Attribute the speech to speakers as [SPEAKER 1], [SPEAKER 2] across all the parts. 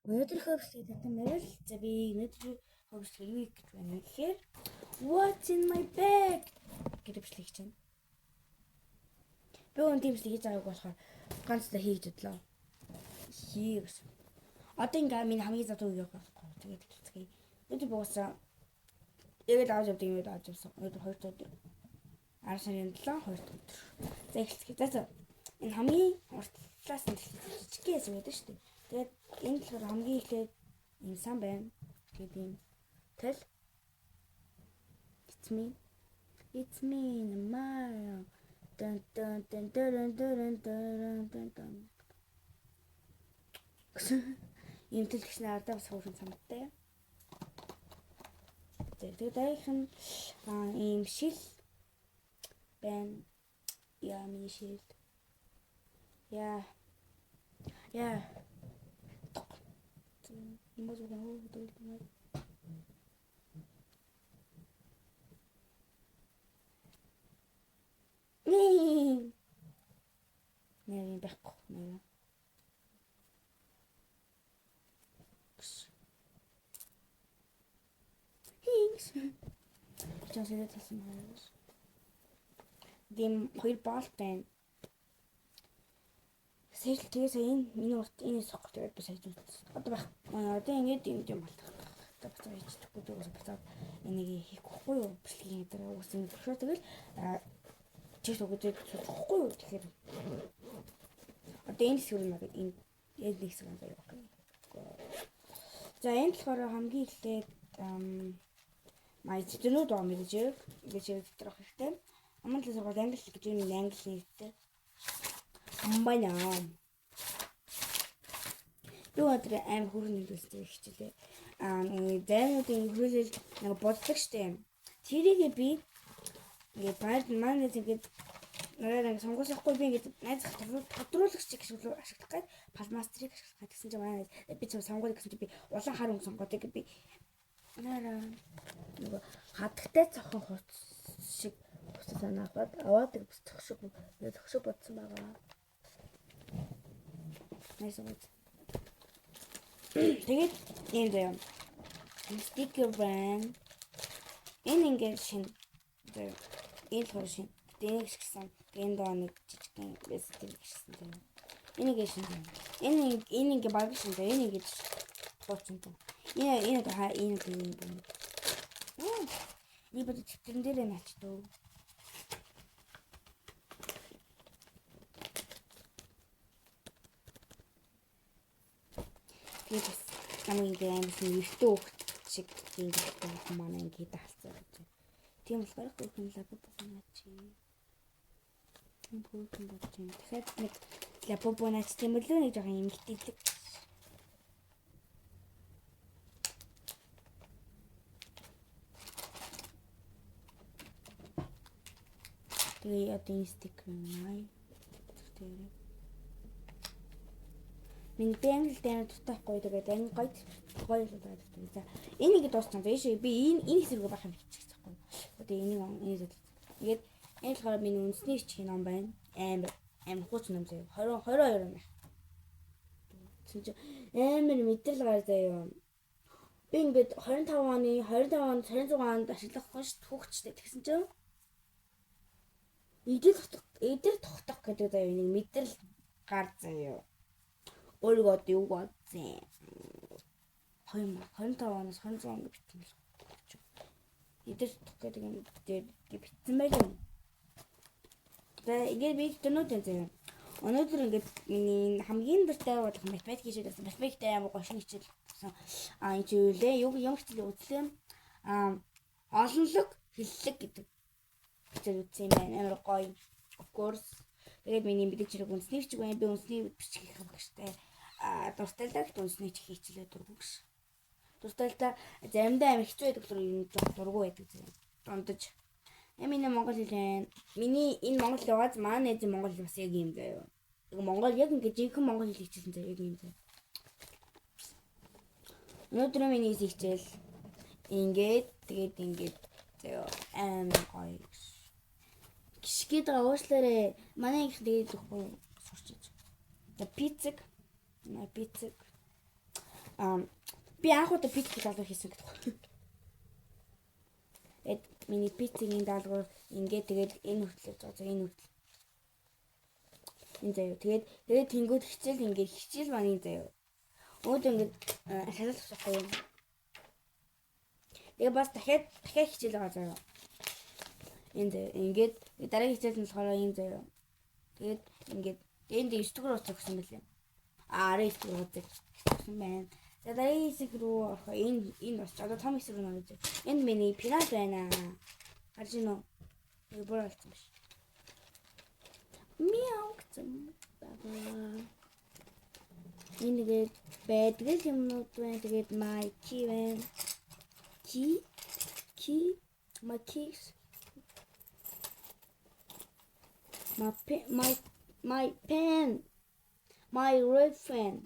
[SPEAKER 1] Өнөөдөр хөвсөд татамэл за би өнөөдөр хөвсөд юу гэж байна гэхээр What's in my bag гэдэг бичлэг чинь. Би өнөөдөр бичлэг хийж байгааг болохоор ганцлаа хийж бодлоо. Хийгс. Одоо ингээ миний хамгийн задуу юу байхгүй. Тэгээд хэлцгээе. Өнөөдөр буусаа яг авч явдаг юм авч явсан. Өнөөдөр 2 өдөр. 10 сарын 7 2 өдөр. За эхэлцгээе. За энэ хамгийн уртлаас нь жижигээс байдаг шүү дээ. Тэгээд энэ болохоор хамгийн ихлээд юм сан байна. Тэгээд юм тэл It's me Mario. Dun dun dun dun dun dun dun dun. Ийм тэл гişний ардаа бас хөрөн самтай. Тэгээд дайхан ийм шил байна. Яа миний шил. Яа. Может быть, он будет думать. Не, байхгүй нэ. Хинс. Чаас энэ тасан байна. Дэм хоёр бал байна. Сэрэл тэгээс энэ миний урт энэ сохол тэгээд би сайж үзсэн. Одоо байх. Одоо ингэж юм болдог. Одоо бацаа хийчихгүй дээс бацаа энийг хийхгүй юу? Бичлэгийн дээр үсэн зөвшөөр тэгэл чиг өгөөд болохгүй юу? Тэгэхээр одоо энэ хэсэг нь надад энэ яг нэг хэсэг байна окей. За энэ болохоор хамгийн эхлээд май зэтнүүд байгаа мэж ингэж доторх хэрэгтэй. Аман л сургууль англи гэж юм англи нэртэй. Амбайна. Юугаар аим хүрэн нөлөөлсөн хичээлээ. Зайнуудын хөрөлөл нэг боддог штеп. Тэрийг би ингээд байрд маань ингээд нараа сонгосохгүй би ингээд найз тодруулагч гэж ашиглах гээд палмастрыг ашиглах гэсэн чинь манай би ч сонгоод гэсэн чинь би улаан хар өнгө сонгоод би нараа нэг хатагтай цохон хуц шиг хуцас санаахад аваад их зөкшөг бодсон байгаа. Найсууд. Тэгээд энэ заяа. Стикер байна. Энэ ингээд шин энэ хор шин. Тэнийг шигсэн. Энэ доо нэг жижигхэн вестик шигсэн байна. Энийг шин. Энэ ингээд баг шин. Энэ ингээд хооцсон. Энэ хаа энэ байна. Ийм бод чиптэрэн дээр начтуу. Тэгээд намайг амарсан эртөө хөлт шиг ингээд манай ингээд алцсан гэж. Тийм болохоор хөлтөн лабобонаач. Хөлтөн бодож юм. Тэгэхээр нэг лабобонаач тийм л нэг жоохон эмгтээлэг. Тэгээ одоо энэ стикер най. Тэгэхээр миний англи дээр дутахгүй тэгээд англи гоё л байдаг. За энийг дууссан. Бишээ би энэ хэсрэг байх юм хийчих байхгүй. Одоо энийг тэгээд энэ болохоор миний үндэсний хичээх ном байна. Амар хууч ном заяа. 22 юм байна. Амар мэдрэл гар заяа. Би ингээд 25 оны 26 онд ашиглах хүүхдтэй тэгсэн чинь эдэр тогтох гэдэг заяа нэг мэдрэл гар заяа. Өөрийгөө юу бодсон. 25 оноос 26 онд битсэн л. Эдэр гэдэг юм дээр битсэн байлаа. Тэгээ ингээд би төнөөд заяа. Өнөөдөр ингээд миний хамгийн дуртай болох математик хичээл байсан. Математиктэй амар гоё хичээл гэсэн. Энэ зүйлээ юу хичээл үзлээ. Олонлог хэллэг гэдэг хичээл үзсэн юм байна. Амар гоё. Of course. Тэгээд миний мэдээж хэрэг үндэсний хичээл байна. Би үндэсний бичих хийх багштай. Дуртайлаа үндэсний хичээлээ дургүйш. Дуртайлаа заримдаа амар хэцүү байдаг болохоор юм жоох дургүй байдаг зэрэг. Дундаж. Миний монгол хэл миний энэ монгол яваад маань эзэн монгол хэл бас яг юм заяа. Яг монгол яг ингээд жинхэнэ монгол хэл хичээлсэн заяа яг юм заяа. Өнөөдөр миний хичээл ингээд тэгээд ингээд заяа амар гоё. Гიშгээд байгаа уушлаарэ манай их тэгээд өгөхгүй сурчиж. За пиццэг. Би анх удаа пиццэг даалгавар хийсэн гэдэг. Миний пиццгийн даалгавар ингээд тэгээд энэ хүртэл зоо энэ хүртэл. Энэ заяа. Тэгээд тэнгууд хичээл маань энэ заяа. Өөд ингээд шалгалт авахгүй юм. Тэгээ бас дахиад хичээл байгаа заяа. Энэ заяа. Ингээд дараагийн хичээл нь болохоор энэ заяа. Тэгээд ингээд энд 9 дугаар уцаа гэсэн мэлээ. 19 дугаар уцаа гэсэн байна. За дараагийн хэсэг рүү орох энэ бас одоо том хэсэг рүү нөрөж. Энд миний пенал байна. Харж гинэ үү? Бүр алцсан биш. Мяу гэсэн. Ингээд байдаг юмнууд байна. Тэгээд my key байна. My keys. My pen. My red pen.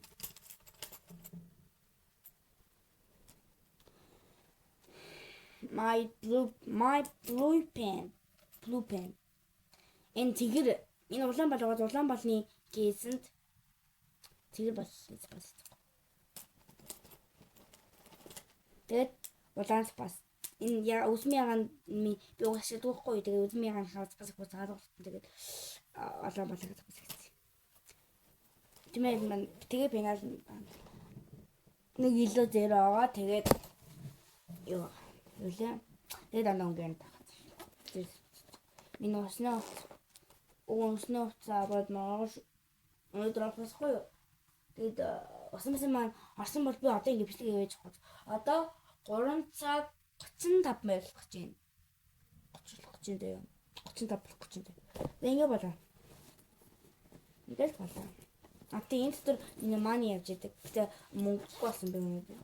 [SPEAKER 1] My blue pen. Энэ тэгэр энэ Улаанбаалны гээсэнд тэгэр бас. Тэгээд улаанс бас энэ яа усмын ягаан би угсаж дуухгүй. Тэгээд усмын ягаан хавцгаас хуцаад тэгээд Улаанбаалаа гэж хэлсэн. Тэмээ мань тэгээ пенал нэг илүү зэр байгаа. Тэгээд ёо үлээ. Тэгээд анаа өнгөн тахад. Миний уснаа аваад маргааш өнөөдөр авахгүй юу? Тэгээд усан маань орсон бол би одоо ингэ бичлэг хийж байгаа. Одоо 3 цаг 35 минут болох гэж байна. 30 дээ. 35 дээ. Ингээ болоо. Ингээл болоо. Тэгээ энэ дотор миний мани явж идэг. Гэтэ мөнгөгүй болсон би өнөөдөр.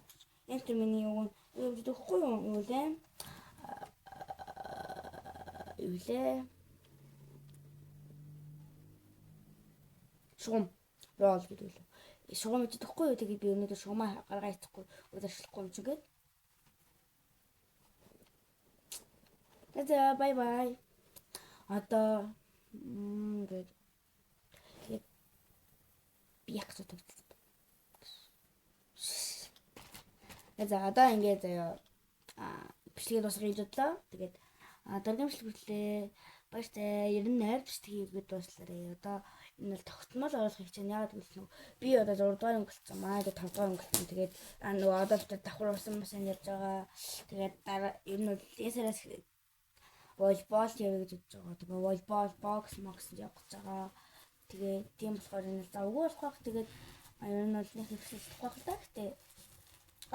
[SPEAKER 1] Энэ дотор миний юу явж идэхгүй юу лээ? Шугам рол гэдэг үү? Шугам гэж идэхгүй юу? Тэгээд би өнөөдөр шугамаа гаргаа ицэхгүй удаашлахгүй юм чигээд. За бай. Одоо ингээд яг зүтгэв. За одоо ингээд бичлэгээ дуусгах гэж бодлоо. Тэгээд дараагийн бичлэг хүртлээ баяртай 98 бичлэгийг дуусгалаа. Одоо энэ бол тогтмол оруулахыг чинь яагаад гэвэл би одоо 6 дугаар өнгөлцсөн маа 5 дугаар өнгөлцсөн. Тэгээд нөгөө одоо бид давхар усан машин явж байгаа. Тэгээд дараа ер нь энэ сараас волейбол явъя гэж бодож байгаа. Тэгээ волейбол бокс явах гэж байгаа. Тэгээ тийм болохоор энэ завгүй болох. Тэгээд ер нь бол нэг хэвсэлэх байх та. Гэтэ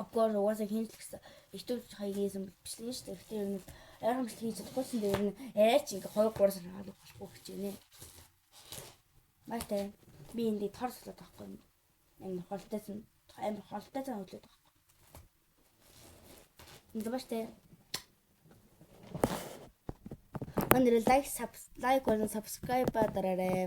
[SPEAKER 1] апгоор угаасаа хийж л гэсэн. YouTube хаягийн бичлэг шүү дээ. Гэтэ ер нь яахан бичлэг хийж чадахгүйсэн дээр нь аач ингээ 2-3 сар хаалга болохгүй гэж байна. Маятай би энд тор солиод байхгүй. Амар холтойсон хөдлөд байгаа. Энд баштай. Манайраа лайк болон subscribe дараарай.